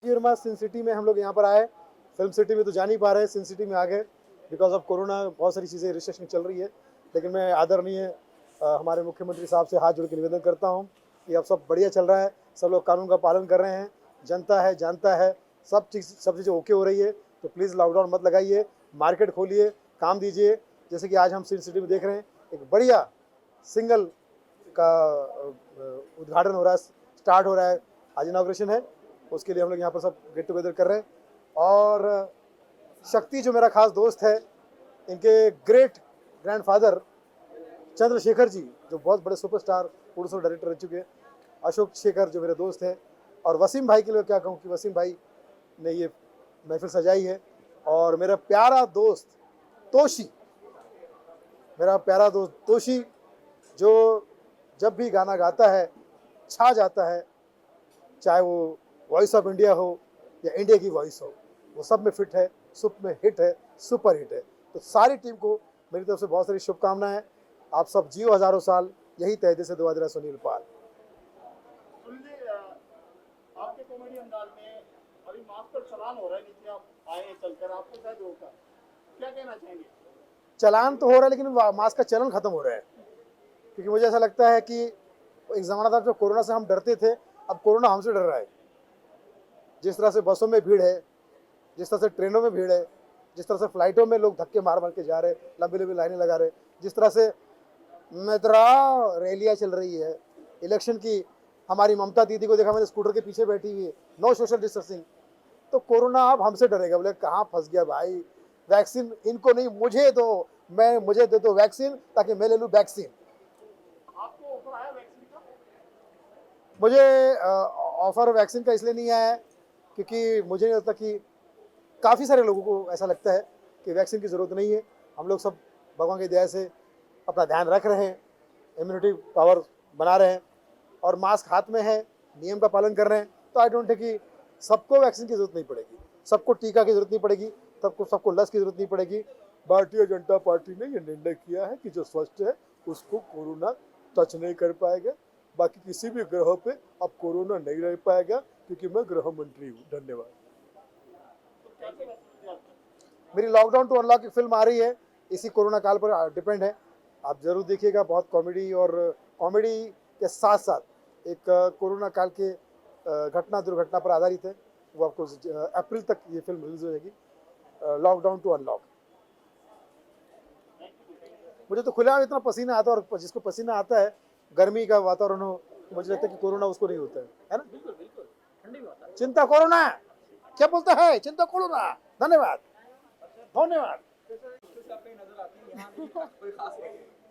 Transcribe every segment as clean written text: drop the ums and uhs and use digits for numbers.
वर्मा सिन city में हम लोग यहाँ पर आए। फिल्म सिटी में तो जा नहीं पा रहे, सिन सिटी में आ गए बिकॉज ऑफ कोरोना। बहुत सारी चीज़ें रिस्ट्रिक्शन चल रही है, लेकिन मैं आदरणीय हमारे मुख्यमंत्री साहब से हाथ जोड़ के निवेदन करता हूँ कि अब सब बढ़िया चल रहा है, सब लोग कानून का पालन कर रहे हैं, जनता है जानता है, सब चीज़ें ओके हो रही है। तो प्लीज़ लॉकडाउन मत लगाइए, मार्केट खोलिए, काम दीजिए। जैसे कि आज हम सिन सिटी में देख रहे हैं, एक बढ़िया सिंगल का उद्घाटन हो रहा है, स्टार्ट हो रहा है, आज इनाग्रेशन है। उसके लिए हम लोग यहाँ पर सब गेट टुगेदर कर रहे हैं। और शक्ति जो मेरा खास दोस्त है, इनके ग्रेट ग्रैंडफादर चंद्रशेखर जी, जो बहुत बड़े सुपरस्टार प्रोड्यूसर डायरेक्टर रह चुके हैं, अशोक शेखर जो मेरे दोस्त हैं, और वसीम भाई के लिए क्या कहूँ कि वसीम भाई ने ये महफिल सजाई है। और मेरा प्यारा दोस्त तोशी, मेरा प्यारा दोस्त तोशी, जो जब भी गाना गाता है छा जाता है, चाहे वो वॉइस ऑफ इंडिया हो या इंडिया की वॉइस हो, वो सब में फिट है, सुप में हिट है, सुपर हिट है। तो सारी टीम को मेरी तरफ से बहुत सारी शुभकामनाएं। आप सब जियो हजारों साल, यही तहे दिल से दुआ दे रहा सुनील पाल। आपके कॉमेडी अंदाज में अभी मास्क पर चलान हो रहा है, नीचे आप आए चलकर, आपको शायद रोका, क्या कहना चाहेंगे? चलान तो हो रहा है, लेकिन मास्क का चलन खत्म हो रहा है, क्योंकि मुझे ऐसा लगता है कि एक ज़माना था जब कोरोना से हम डरते थे, अब कोरोना हमसे डर रहा है। जिस तरह से बसों में भीड़ है, जिस तरह से ट्रेनों में भीड़ है, जिस तरह से फ्लाइटों में लोग धक्के मार मार के जा रहे, लंबी लंबी लाइनें लगा रहे, जिस तरह से मित्रा रैलियाँ चल रही है इलेक्शन की, हमारी ममता दीदी को देखा मैंने स्कूटर के पीछे बैठी हुई है, नो सोशल डिस्टेंसिंग। तो कोरोना अब हमसे डरेगा। बोले कहाँ फंस गया भाई, वैक्सीन इनको नहीं मुझे दो, मुझे दे दो वैक्सीन ताकि मैं ले लूँ वैक्सीन। आपको ऑफर आया वैक्सीन का? मुझे ऑफर वैक्सीन का इसलिए नहीं आया है क्योंकि मुझे नहीं लगता कि, काफ़ी सारे लोगों को ऐसा लगता है कि वैक्सीन की ज़रूरत नहीं है। हम लोग सब भगवान की दया से अपना ध्यान रख रहे हैं, इम्यूनिटी पावर बना रहे हैं, और मास्क हाथ में है, नियम का पालन कर रहे हैं। तो आई डोंट थिंक कि सबको वैक्सीन की ज़रूरत नहीं पड़ेगी, सबको टीका की ज़रूरत नहीं पड़ेगी, सबको लस की ज़रूरत नहीं पड़ेगी। भारतीय जनता पार्टी ने यह निर्णय किया है कि जो स्वस्थ है उसको कोरोना टच नहीं कर पाएगा, बाकी किसी भी ग्रह पे अब कोरोना नहीं रह पाएगा, क्योंकि मैं गृह मंत्री हूँ। धन्यवाद। मेरी लॉकडाउन टू अनलॉक की फिल्म आ रही है, इसी कोरोना काल पर डिपेंड है। आप जरूर देखिएगा, बहुत कॉमेडी, और कॉमेडी के साथ साथ एक कोरोना काल के घटना दुर्घटना पर आधारित है। वो आपको अप्रैल तक ये फिल्म रिलीज हो जाएगी, लॉकडाउन टू अनलॉक। मुझे तो खुलेआम इतना पसीना आता है, और जिसको पसीना आता है, गर्मी का वातावरण हो, तो मुझे लगता है कि कोरोना उसको नहीं होता है ना। बिल्कुल बिल्कुल, ठंडी में होता है। चिंता कोरोना, क्या बोलता है, चिंता कोरोना। धन्यवाद धन्यवाद।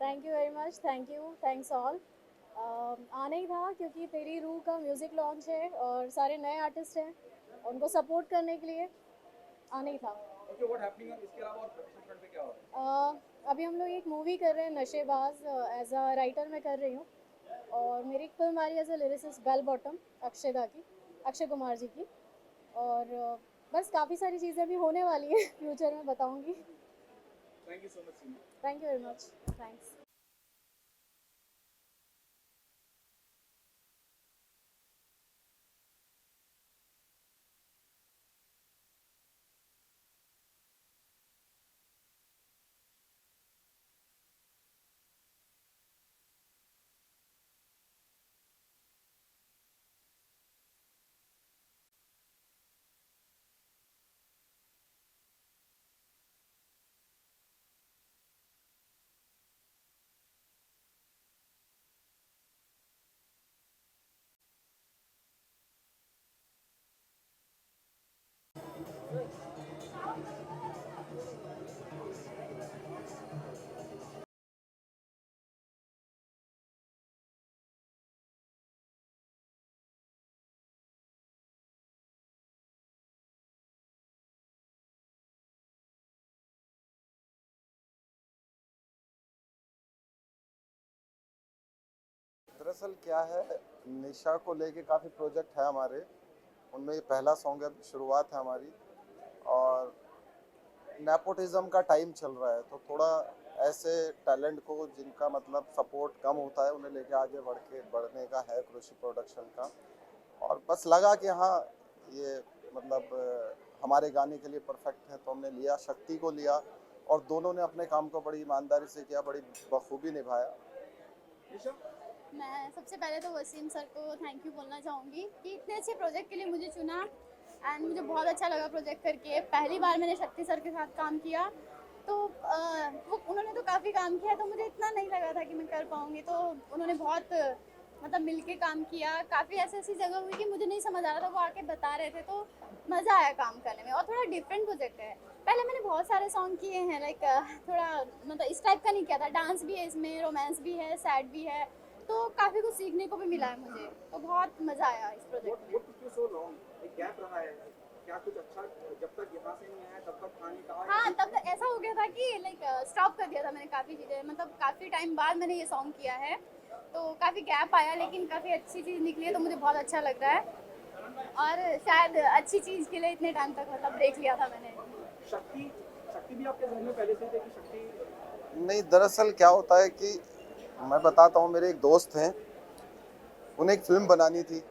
Thank you very much, thank you, thanks all. आना ही था क्योंकि तेरी रूह का म्यूज़िक लॉन्च है और सारे नए आर्टिस्ट हैं, उनको सपोर्ट करने के लिए आना ही था। ओके, व्हाट हैपनिंग है इसके अलावा और प्रोफेशनल फ्रंट पे क्या हो रहा है? अभी हम लोग एक मूवी कर रहे हैं, नशेबाज, एज अ राइटर मैं कर रही हूँ, और मेरी एक फिल्म आ रही है as a lyricist, bell bottom, Akshay की, अक्षय कुमार जी की। और बस काफ़ी सारी चीज़ें भी होने वाली हैं, फ्यूचर में बताऊँगी। Thank you so much Seema. Thank you very much, thanks. दरअसल क्या है, निशा को लेके काफ़ी प्रोजेक्ट है हमारे, उनमें ये पहला सॉन्ग है, शुरुआत है हमारी। और नेपोटिज्म का टाइम चल रहा है, तो थोड़ा ऐसे टैलेंट को जिनका मतलब सपोर्ट कम होता है, उन्हें लेके आगे बढ़ने का है कृषि प्रोडक्शन का। और बस लगा कि हाँ, ये मतलब हमारे गाने के लिए परफेक्ट है, तो हमने लिया, शक्ति को लिया और दोनों ने अपने काम को बड़ी ईमानदारी से किया, बड़ी बखूबी निभाया। मैं सबसे पहले तो वसीम सर को थैंक यू बोलना चाहूँगी कि इतने अच्छे प्रोजेक्ट के लिए मुझे चुना एंड मुझे बहुत अच्छा लगा प्रोजेक्ट करके। पहली बार मैंने शक्ति सर के साथ काम किया तो उन्होंने तो काफ़ी काम किया, तो मुझे इतना नहीं लगा था कि मैं कर पाऊँगी, तो उन्होंने बहुत मतलब मिलके काम किया। काफ़ी ऐसी जगह हुई कि मुझे नहीं समझ आ रहा था, वो आके बता रहे थे, तो मज़ा आया काम करने में। और थोड़ा डिफरेंट प्रोजेक्ट है। पहले मैंने बहुत सारे सॉन्ग किए हैं, लाइक थोड़ा मतलब इस टाइप का नहीं किया था। डांस भी है इसमें, रोमांस भी है, सैड भी है, तो काफ़ी कुछ सीखने को भी मिला है मुझे, तो बहुत मज़ा आया इस प्रोजेक्ट में। गैप रहा है क्या कुछ अच्छा, जब तक यहाँ से नहीं आया तब तक खाने का? हाँ, तब तक ऐसा हो गया था कि लाइक स्टॉप कर दिया था मैंने काफ़ी चीज़ें, मतलब काफ़ी टाइम बाद मैंने ये सॉन्ग किया है, तो काफ़ी गैप आया, लेकिन काफ़ी अच्छी चीज़ निकली है, तो मुझे बहुत अच्छा लग रहा है। और शायद अच्छी चीज़ के लिए इतने टाइम तक मतलब ब्रेक लिया था मैंने। शक्ति भी आपके जहन में पहले से थी कि शक्ति? नहीं, दरअसल क्या होता है कि मैं बताता हूँ, मेरे एक दोस्त हैं, उन्हें एक फिल्म बनानी थी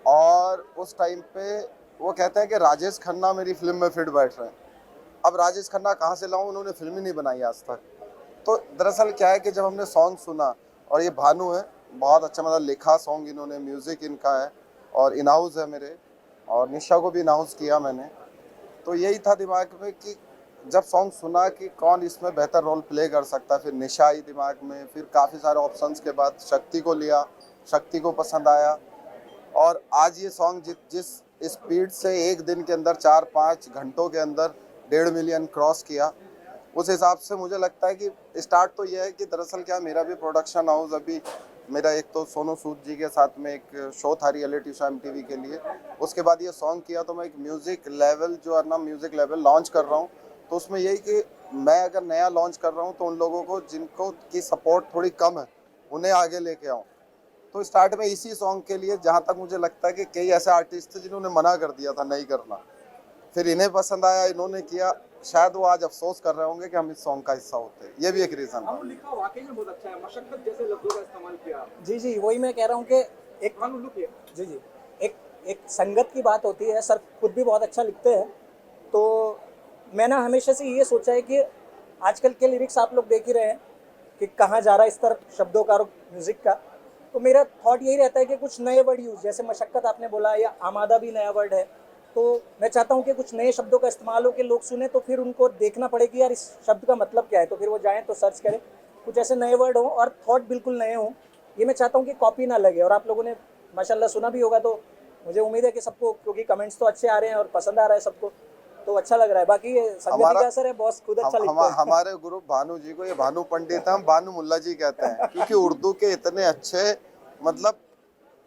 और उस टाइम पे वो कहते हैं कि राजेश खन्ना मेरी फिल्म में फिट बैठ रहे हैं। अब राजेश खन्ना कहाँ से लाऊं, उन्होंने फिल्म ही नहीं बनाई आज तक। तो दरअसल क्या है कि जब हमने सॉन्ग सुना, और ये भानु है, बहुत अच्छा मतलब लिखा सॉन्ग इन्होंने, म्यूज़िक इनका है और इनाउज है मेरे, और निशा को भी इनाउज किया मैंने। तो यही था दिमाग में कि जब सॉन्ग सुना कि कौन इसमें बेहतर रोल प्ले कर सकता है, फिर निशा आई दिमाग में, फिर काफ़ी सारे ऑप्शंस के बाद शक्ति को लिया, शक्ति को पसंद आया। और आज ये सॉन्ग जिस स्पीड से एक दिन के अंदर 4-5 घंटों के अंदर 1.5 मिलियन क्रॉस किया, उस हिसाब से मुझे लगता है कि स्टार्ट तो ये है कि दरअसल क्या, मेरा भी प्रोडक्शन हाउस अभी, मेरा एक तो सोनू सूद जी के साथ में एक शो था रियलिटी शो MTV के लिए, उसके बाद ये सॉन्ग किया, तो मैं एक म्यूज़िक लेवल जो है ना, म्यूज़िक लेवल लॉन्च कर रहा हूँ। तो उसमें यही कि मैं अगर नया लॉन्च कर रहा हूँ तो उन लोगों को जिनको की सपोर्ट थोड़ी कम है, उन्हें आगे लेके आऊँ। तो स्टार्ट में इसी सॉन्ग के लिए, जहाँ तक मुझे लगता है कि कई ऐसे आर्टिस्ट थे जिन्होंने मना कर दिया था नहीं करना, फिर इन्हें पसंद आया, इन्होंने किया। शायद वो आज अफसोस कर रहे होंगे कि हम इस सॉन्ग का हिस्सा होते, ये भी एक रीज़न था। लिखा वाकई में बहुत अच्छा है, मशक्कत जैसे लफ्जों का इस्तेमाल किया। जी, वही मैं कह रहा हूँ कि एक संगत की बात होती है। सर खुद भी बहुत अच्छा लिखते हैं, तो मैं ना हमेशा से ये सोचा है कि आजकल के लिरिक्स आप लोग देख ही रहे हैं कि कहाँ जा रहा है स्तर शब्दों का और म्यूज़िक का। तो मेरा थॉट यही रहता है कि कुछ नए वर्ड यूज़, जैसे मशक्कत आपने बोला, या आमादा भी नया वर्ड है, तो मैं चाहता हूँ कि कुछ नए शब्दों का इस्तेमाल हो, कि लोग सुने तो फिर उनको देखना पड़े कि यार इस शब्द का मतलब क्या है, तो फिर वो जाएँ तो सर्च करें, कुछ ऐसे नए वर्ड हों और थॉट बिल्कुल नए हों। ये मैं चाहता हूँ कि कॉपी ना लगे। और आप लोगों ने माशाल्लाह सुना भी होगा, तो मुझे उम्मीद है कि सबको, क्योंकि कमेंट्स तो अच्छे आ रहे हैं और पसंद आ रहा है सबको, तो अच्छा लग रहा है। बाकी संगति का असर है, बॉस खुद अच्छा लिखते हैं। हमारे गुरु भानु जी को, ये भानु पंडित है, हम भानु मुल्ला जी कहते हैं, क्योंकि उर्दू के इतने अच्छे मतलब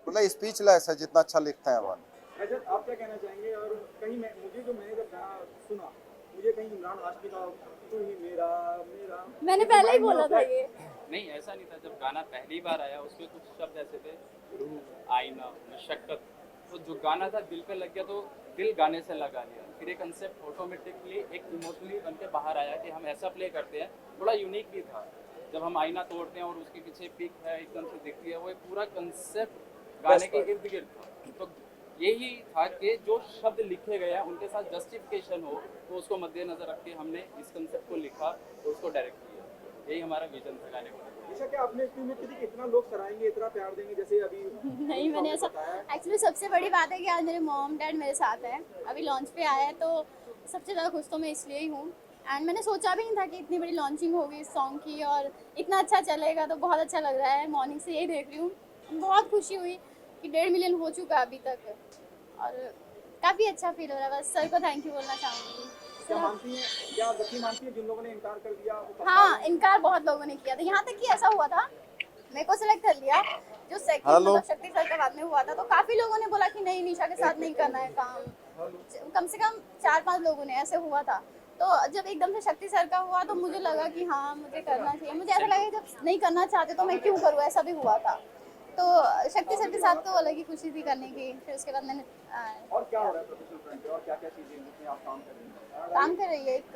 स्पीचलेस है जितना अच्छा लिखते हैं भानु। रजत, आप क्या कहना चाहेंगे? और कहीं मैंने जब गाना सुना, मुझे कहीं इमरान हाशमी का तू ही मेरा मेरा, मैंने पहले ही बोला था ये। नहीं, ऐसा नहीं था। जब गाना पहली बार आया उसमें कुछ शब्द ऐसे थे, रूह, आईना, मशक्कत, तो जो गाना था दिल पे लग गया, तो दिल गाने से लगा लिया। फिर एक कंसेप्ट ऑटोमेटिकली एक इमोशनली बन के बाहर आया कि हम ऐसा प्ले करते हैं। थोड़ा यूनिक भी था, जब हम आईना तोड़ते हैं और उसके पीछे पिक है एकदम से दिखती है, वो एक पूरा कंसेप्ट गाने के इर्द गिर्द था। तो यही था कि जो शब्द लिखे गए हैं उनके साथ जस्टिफिकेशन हो, तो उसको मद्देनजर रख के हमने इस कंसेप्ट को लिखा और उसको डायरेक्ट किया। यही हमारा विजन था गाने को। निशा, क्या आपने इस फिल्म में किसी इतना लोग सराहेंगे, इतना प्यार देंगे जैसे अभी? नहीं, मैंने ऐसा, एक्चुअली सबसे बड़ी बात है कि आज मेरे मॉम डैड मेरे साथ हैं, अभी लॉन्च पे आया है, तो सबसे ज़्यादा खुश तो मैं इसलिए ही हूँ। एंड मैंने सोचा भी नहीं था कि इतनी बड़ी लॉन्चिंग होगी इस सॉन्ग की और इतना अच्छा चलेगा, तो बहुत अच्छा लग रहा है। मॉर्निंग से यही देख रही हूँ, बहुत खुशी हुई कि 1.5 मिलियन हो चुका है अभी तक, और काफ़ी अच्छा फील हो रहा है। बस सर को थैंक यू बोलना चाहूँगी। क्या मानती हैं, क्या वकील मानती है जिन लोगों ने इनकार कर दिया? हाँ, इनकार बहुत लोगों ने किया था, यहाँ तक कि ऐसा हुआ था, मेरे को सिलेक्ट कर लिया जो सेकंड मतलब शक्ति सर के बाद में हुआ था, तो काफ़ी लोगों ने बोला कि नहीं, निशा के साथ नहीं करना है काम। कम से कम 4-5 लोगों ने, ऐसे हुआ था। तो जब एकदम से शक्ति सर का हुआ तो मुझे लगा कि हाँ, मुझे करना चाहिए। मुझे ऐसा लगा जब नहीं करना चाहते तो मैं क्यों करूँ, ऐसा भी हुआ था। तो शक्ति सर के साथ तो अलग ही खुशी थी करने की। फिर उसके बाद मैंने और क्या हो रहा है प्रोफेशनल फ्रंट पे, और क्या-क्या चीजें जिसमें आप काम कर रही हैं? काम कर रही है। एक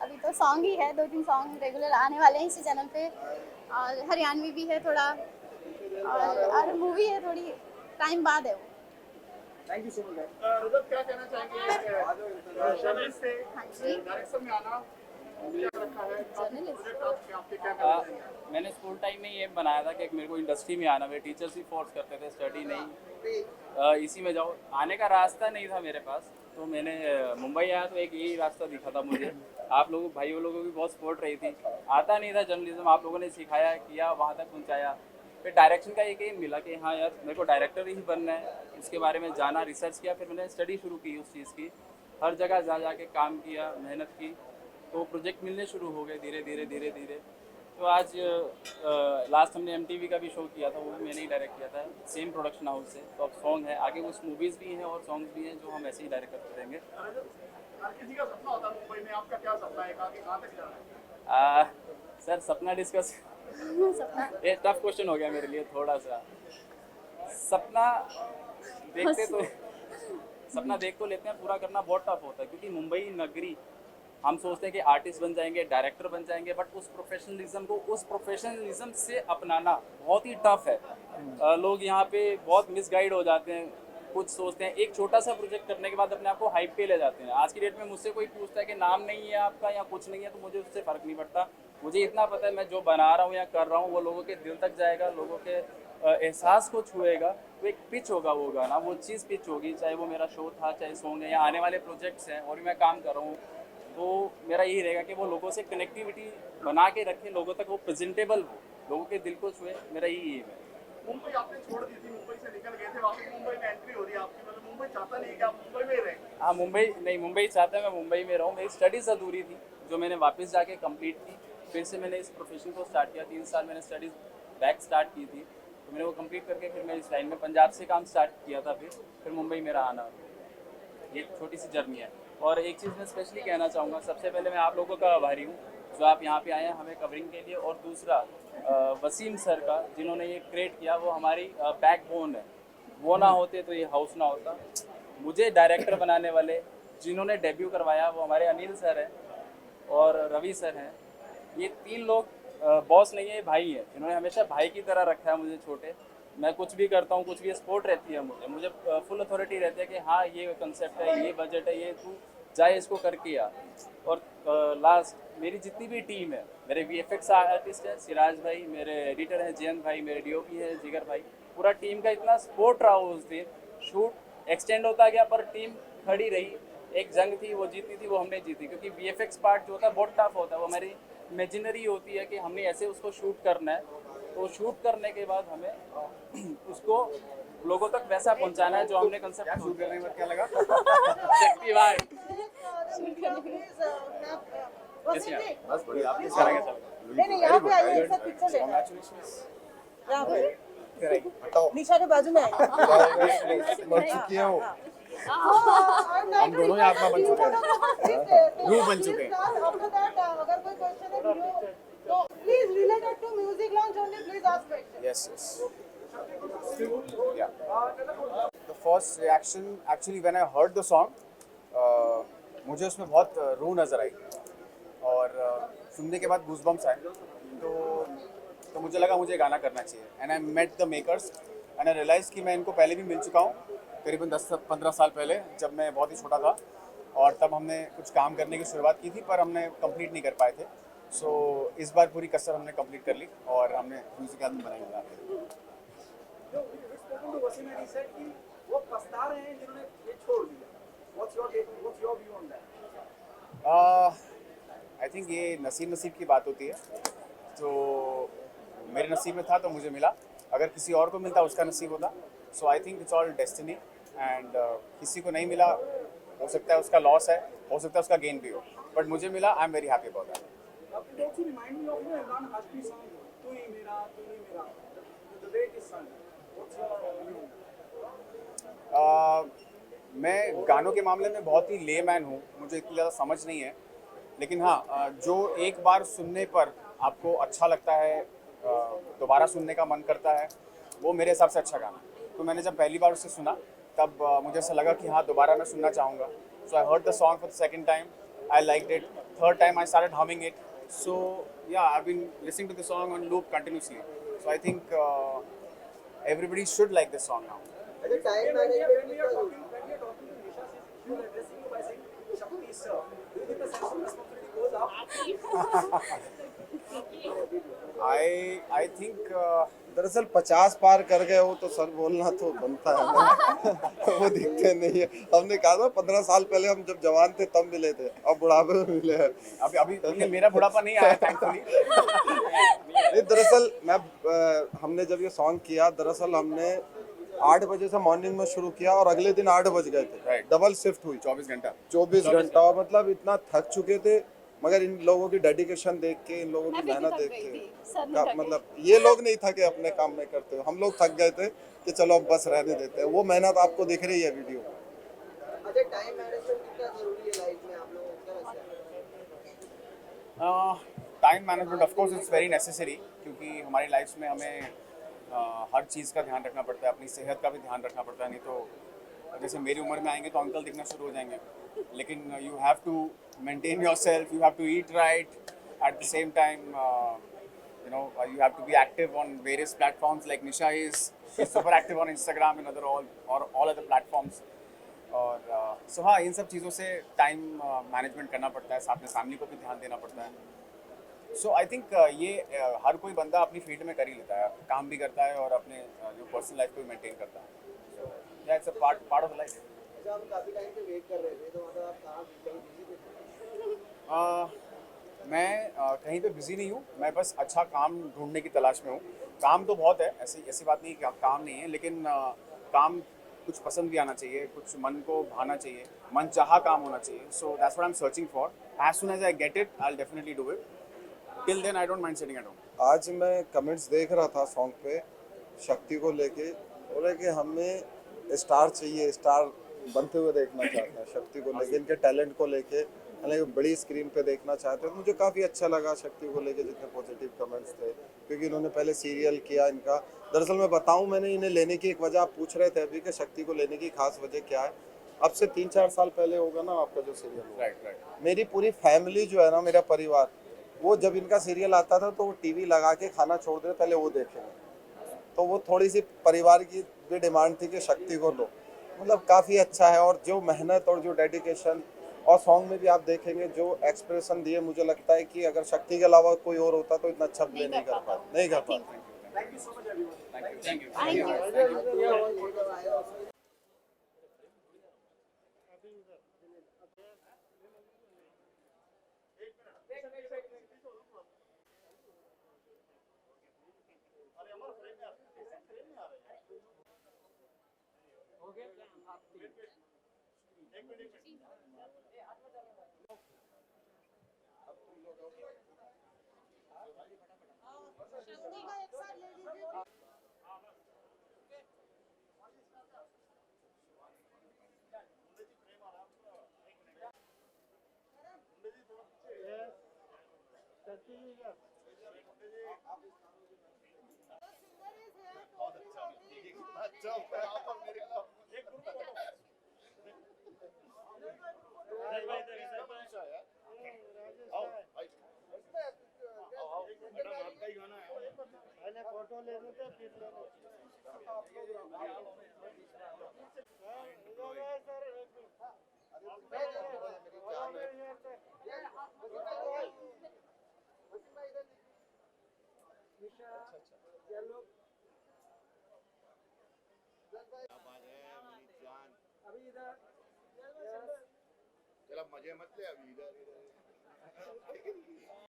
अभी तो सॉन्ग ही है, 2-3 सॉन्ग रेगुलर आने वाले हैं इसी चैनल पे, और हरियाणवी भी है थोड़ा, और मूवी है थोड़ी टाइम बाद है वो। Thank you so much. Rajat क्या कहना चाहेंगे शर्लिन से हाँ जी। डायरेक्शन में आना क्या रखा है जर्नलिस्ट। प्रोजेक्ट आपके क्या कहना चाहेंगे मैंने स्कूल टाइम में ये बनाया था कि मेरे को इंडस्ट्री में आना, मेरे टीचर्स भी फोर्स करते थे स्टडी नहीं, इसी में जाओ। आने का रास्ता नहीं था मेरे पास, तो मैंने मुंबई आया तो एक यही रास्ता दिखा था मुझे। आप लोगों भाइयों लोगों की बहुत सपोर्ट रही थी। आता नहीं था जर्नलिज्म, आप लोगों ने सिखाया किया, वहाँ तक पहुँचाया। फिर डायरेक्शन का एक एम मिला कि हाँ यार मेरे को डायरेक्टर ही बनना है, इसके बारे में जाना, रिसर्च किया। फिर मैंने स्टडी शुरू की उस चीज़ की, हर जगह जा जा के काम किया, मेहनत की, तो प्रोजेक्ट मिलने शुरू हो गए धीरे धीरे धीरे धीरे। तो आज लास्ट हमने MTV का भी शो किया था, वो भी मैंने ही डायरेक्ट किया था, सेम प्रोडक्शन हाउस से। तो अब सॉन्ग है, आगे कुछ मूवीज़ भी हैं और सॉन्ग्स भी हैं जो हम ऐसे ही डायरेक्ट करते रहेंगे। हर किसी का सपना होता है मुंबई में, आपका क्या सपना है, आगे कहाँ तक जाना है? सर सपना डिस्कस सपना ये टफ क्वेश्चन हो गया मेरे लिए थोड़ा सा। सपना देखते तो सपना देख तो लेते हैं, पूरा करना बहुत टफ होता है, क्योंकि मुंबई नगरी हम सोचते हैं कि आर्टिस्ट बन जाएंगे, डायरेक्टर बन जाएंगे, बट उस प्रोफेशनलिज्म से अपनाना बहुत ही टफ है। लोग यहाँ पे बहुत मिसगाइड हो जाते हैं, कुछ सोचते हैं एक छोटा सा प्रोजेक्ट करने के बाद अपने आप को हाइप पे ले जाते हैं। आज की डेट में मुझसे कोई पूछता है कि नाम नहीं है आपका या कुछ नहीं है, तो मुझे उससे फ़र्क नहीं पड़ता। मुझे इतना पता है मैं जो बना रहा हूँ या कर रहा हूँ वो लोगों के दिल तक जाएगा, लोगों के एहसास को छुएगा। तो एक पिच होगा वो गाना, वो चीज़ पिच होगी, चाहे वो मेरा शो था, चाहे सॉन्ग है या आने वाले प्रोजेक्ट्स हैं और भी मैं काम कर रहा हूँ। तो मेरा यही रहेगा कि वो लोगों से कनेक्टिविटी बना के रखें, लोगों तक वो प्रेजेंटेबल हो, लोगों के दिल को छुए, मेरा यही एम है। मुंबई आपने छोड़ दी थी, मुंबई से निकल गए थे, वापस मुंबई में एंट्री हो रही है आपकी, मतलब मुंबई चाहता नहीं है कि आप मुंबई में ही रहें? हाँ मुंबई नहीं, मुंबई चाहता है मैं मुंबई में रहूँ। मेरी स्टडीज़ अधूरी थी जो मैंने वापस जाके कंप्लीट की, फिर से मैंने इस प्रोफेशन को स्टार्ट किया। 3 साल मैंने स्टडीज़ बैक स्टार्ट की थी, तो मैंने वो कंप्लीट करके फिर मैं इस लाइन में पंजाब से काम स्टार्ट किया था, फिर मुंबई मेरा आना। ये छोटी सी जर्नी है। और एक चीज़ मैं स्पेशली कहना चाहूँगा, सबसे पहले मैं आप लोगों का आभारी हूँ जो आप यहाँ पे आए हैं हमें कवरिंग के लिए, और दूसरा वसीम सर का जिन्होंने ये क्रिएट किया, वो हमारी बैकबोन है। वो ना होते तो ये हाउस ना होता। मुझे डायरेक्टर बनाने वाले जिन्होंने डेब्यू करवाया वो हमारे अनिल सर हैं और रवि सर हैं। ये 3 लोग बॉस नहीं है, भाई हैं। इन्होंने हमेशा भाई की तरह रखा है मुझे छोटे। मैं कुछ भी करता हूँ, कुछ भी सपोर्ट रहती है मुझे फुल अथॉरिटी रहती है कि हाँ ये कंसेप्ट है, ये बजट है, ये तू जाए इसको करके आ। और लास्ट मेरी जितनी भी टीम है, मेरे VFX आर्टिस्ट हैं सिराज भाई, मेरे एडिटर हैं जयंत भाई, मेरे DOP हैं जिगर भाई, पूरा टीम का इतना सपोर्ट रहा उस दिन। शूट एक्सटेंड होता गया पर टीम खड़ी रही। एक जंग थी वो जीतनी थी, वो हमने जीती, क्योंकि VFX पार्ट जो होता है बहुत टफ होता है। वो हमारी इमेजिनरी होती है कि हमने ऐसे उसको शूट करना है, तो शूट करने के बाद हमें उसको लोगों तक वैसा पहुंचाना है जो हमने कंसेप्ट शूट करने में क्या लगा शक्ति भाई बस बढ़िया आपके सारा क्या चलेगा। नहीं यहाँ पे आइए, एक साथ पिक्चर लेना है। यहाँ पे निशा के बाजू में आइए। मर चुकी है वो। हम दोनों ही आत्मा बन चुके हैं, रूह बन चुके हैं। अगर कोई क्वेश्चन है वीडियो तो please related to music launch only, please ask question. Yes, yes. Yeah. The first reaction actually when I heard the song, मुझे उसमें बहुत रूह नज़र आई और सुनने के बाद गूज़बम्स आए। तो मुझे लगा मुझे गाना करना चाहिए। And I met the makers and I realise कि मैं इनको पहले भी मिल चुका हूँ, करीबन 10-15 साल पहले जब मैं बहुत ही छोटा था, और तब हमने कुछ काम करने की शुरुआत की थी पर हमने कंप्लीट नहीं कर पाए थे। सो इस बार पूरी कसर हमने कंप्लीट कर ली और हमने म्यूजिक एल्बम बनाई हुई है। आई थिंक ये नसीब की बात होती है। तो मेरे नसीब में था तो मुझे मिला, अगर किसी और को मिलता उसका नसीब होता। So I think it's all destiny and किसी को नहीं मिला, हो सकता है उसका लॉस है, हो सकता है उसका गेन भी हो, बट मुझे मिला। I am very happy about that. मैं गानों के मामले में बहुत ही लेमैन हूँ, मुझे इतनी ज़्यादा समझ नहीं है, लेकिन हाँ जो एक बार सुनने पर आपको अच्छा लगता है, दोबारा सुनने का मन करता है, वो मेरे हिसाब से अच्छा गाना। तो मैंने जब पहली बार उसे सुना तब मुझे ऐसा लगा कि हाँ दोबारा मैं सुनना चाहूँगा। So I heard the song for the second time, I liked it, third time I started humming it. So yeah I been listening to the song on loop continuously. So I think everybody should like this song now. Time management we are talking when we are talking to Nisha, she was addressing you by saying Shakti sir. Do you think the sense of responsibility goes up? I think दरअसल 50 पार कर गए हो तो sir बोलना तो बनता है ना। वो दिखते नहीं है। हमने कहा था 15 साल पहले हम जब जवान थे तब मिले थे, अब बुढ़ापे में मिले हैं। अभी अभी मेरा बुढ़ापा नहीं आया थैंकफुली। नहीं, दरअसल हमने जब ये सॉन्ग किया, दरअसल हमने 8 बजे से मॉर्निंग में शुरू किया और अगले दिन 8 बज गए थे। Right. डबल शिफ्ट हुई 24 घंटा 24 घंटा, और मतलब इतना थक चुके थे, मगर इन लोगों की डेडिकेशन देख के, इन लोगों की मेहनत देख के, मतलब ये लोग नहीं थके अपने काम में करते हुए, हम लोग थक गए थे कि चलो अब बस रहने देते हैं। वो मेहनत आपको दिख रही है वीडियो में। अच्छा, टाइम मैनेजमेंट कितना जरूरी है लाइफ में आप लोगों को क्या लगता है? Time management of course it's very necessary, क्योंकि हमारी लाइफ में हमें हर चीज़ का ध्यान रखना पड़ता है, अपनी सेहत का भी ध्यान रखना पड़ता है। नहीं तो जैसे मेरी उम्र में आएंगे तो अंकल दिखना शुरू हो जाएंगे, लेकिन you have to maintain yourself, you have to eat right, at the same time you know you have to be active on various platforms like Nisha is super active on Instagram and all other platforms. और so हाँ, इन सब चीज़ों से time management करना पड़ता है, साथ में फैमिली को भी ध्यान देना पड़ता है। सो आई थिंक ये हर कोई बंदा अपनी फील्ड में कर ही लेता है, काम भी करता है और अपने जो पर्सनल लाइफ को भी मेंटेन करता है। सो या it's a part of life. अच्छा, हम काफी टाइम से वेट कर रहे थे, तो मतलब आप कहाँ कहीं बिजी थे? मैं कहीं पे बिजी नहीं हूँ, मैं बस अच्छा काम ढूंढने की तलाश में हूँ। काम तो बहुत है, ऐसी बात नहीं कि काम नहीं है, लेकिन काम कुछ पसंद भी आना चाहिए, कुछ मन को भाना चाहिए, मन चाहा काम होना चाहिए। So that's what I am searching for. As soon as I get it I will definitely do it. Till then I don't mind sitting at home. आज मैं कमेंट्स देख रहा था सॉन्ग पे शक्ति को लेके, बोले कि हमें स्टार चाहिए, स्टार बनते हुए देखना चाहते हैं शक्ति को लेके, इनके टैलेंट को लेके, हालांकि बड़ी स्क्रीन पे देखना चाहते हैं। मुझे काफ़ी अच्छा लगा शक्ति को लेके जितने पॉजिटिव कमेंट्स थे, क्योंकि इन्होंने पहले सीरियल किया इनका। दरअसल मैं बताऊं, मैंने इन्हें लेने की एक वजह, आप पूछ रहे थे अभी कि शक्ति को लेने की खास वजह क्या है। अब से 3-4 साल पहले होगा ना आपका जो सीरियल हुआ। राइट। मेरी पूरी फैमिली जो है ना, मेरा परिवार, वो जब इनका सीरियल आता था तो वो टीवी लगा के खाना छोड़ दे पहले वो देखेंगे। तो वो थोड़ी सी परिवार की भी डिमांड थी कि शक्ति को लो। मतलब काफ़ी अच्छा है, और जो मेहनत और जो डेडिकेशन, और सॉन्ग में भी आप देखेंगे जो एक्सप्रेशन दिए, मुझे लगता है कि अगर शक्ति के अलावा कोई और होता तो इतना अच्छा प्ले नहीं कर पाता। Thank you so much everyone. Thank you. शक्ति का एक साथ ले लीजिए। फोटो ले लेते फिर ले अभी इधर चलो मजे मत ले अभी इधर